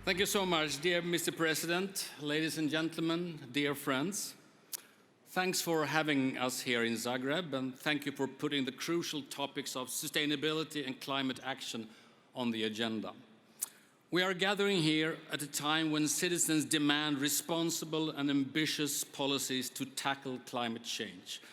Thank you so much, dear Mr. President, ladies and gentlemen, dear friends. Thanks for having us here in Zagreb, and thank you for putting the crucial topics of sustainability and climate action on the agenda. We are gathering here at a time when citizens demand responsible and ambitious policies to tackle climate change.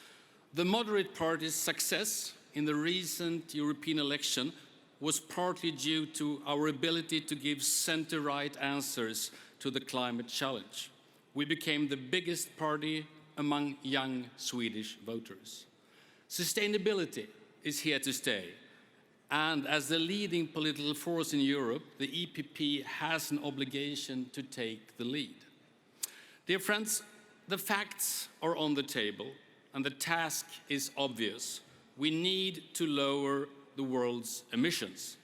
The moderate party's success in the recent European election was partly due to our ability to give center-right answers to the climate challenge. We became the biggest party among young Swedish voters. Sustainability is here to stay, and as the leading political force in Europe, the EPP has an obligation to take the lead. Dear friends, the facts are on the table, and the task is obvious. We need to lower the world's emissions.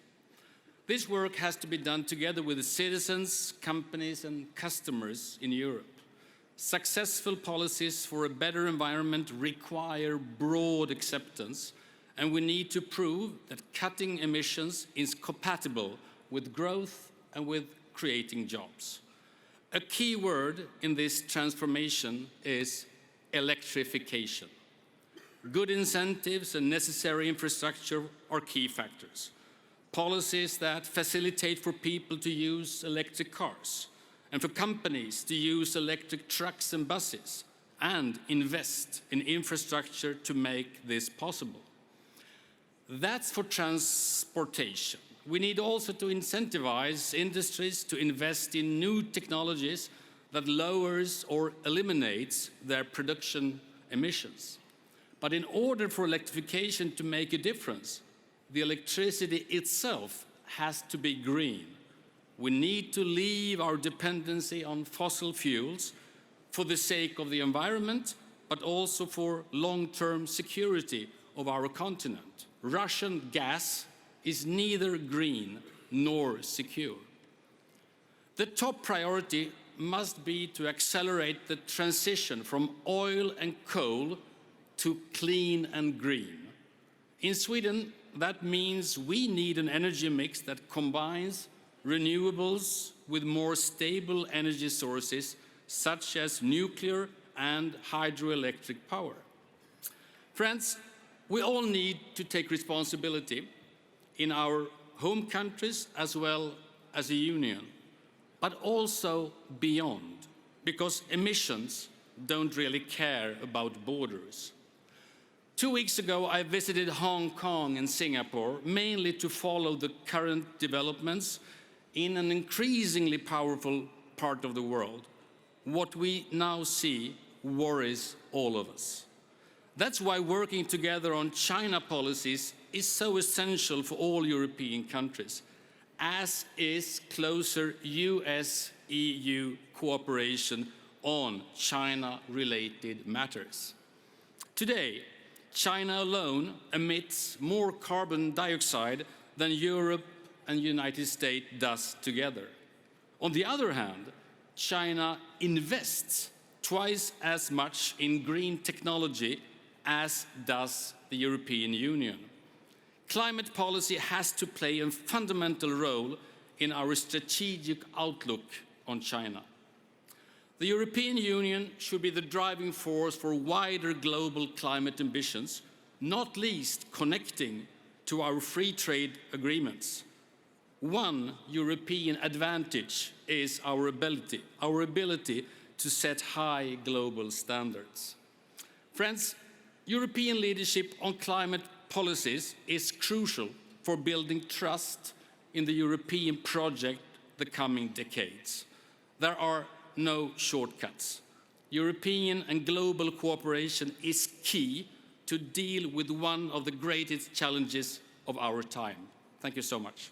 This work has to be done together with the citizens, companies and customers in Europe. Successful policies for a better environment require broad acceptance, and we need to prove that cutting emissions is compatible with growth and with creating jobs. A key word in this transformation is electrification. Good incentives and necessary infrastructure are key factors. Policies that facilitate for people to use electric cars and for companies to use electric trucks and buses and invest in infrastructure to make this possible. That's for transportation. We need also to incentivize industries to invest in new technologies that lowers or eliminates their production emissions. But in order for electrification to make a difference, the electricity itself has to be green. We need to leave our dependency on fossil fuels for the sake of the environment, but also for long-term security of our continent. Russian gas is neither green nor secure. The top priority must be to accelerate the transition from oil and coal to clean and green. In Sweden, that means we need an energy mix that combines renewables with more stable energy sources such as nuclear and hydroelectric power. Friends, we all need to take responsibility in our home countries as well as a union, but also beyond, because emissions don't really care about borders. 2 weeks ago, I visited Hong Kong and Singapore, mainly to follow the current developments in an increasingly powerful part of the world. What we now see worries all of us. That's why working together on China policies is so essential for all European countries, as is closer US-EU cooperation on China-related matters. Today, China alone emits more carbon dioxide than Europe and the United States does together. On the other hand, China invests twice as much in green technology as does the European Union. Climate policy has to play a fundamental role in our strategic outlook on China. The European Union should be the driving force for wider global climate ambitions, not least connecting to our free trade agreements. One European advantage is our ability to set high global standards. Friends, European leadership on climate policies is crucial for building trust in the European project the coming decades. There are no shortcuts. European and global cooperation is key to deal with one of the greatest challenges of our time. Thank you so much.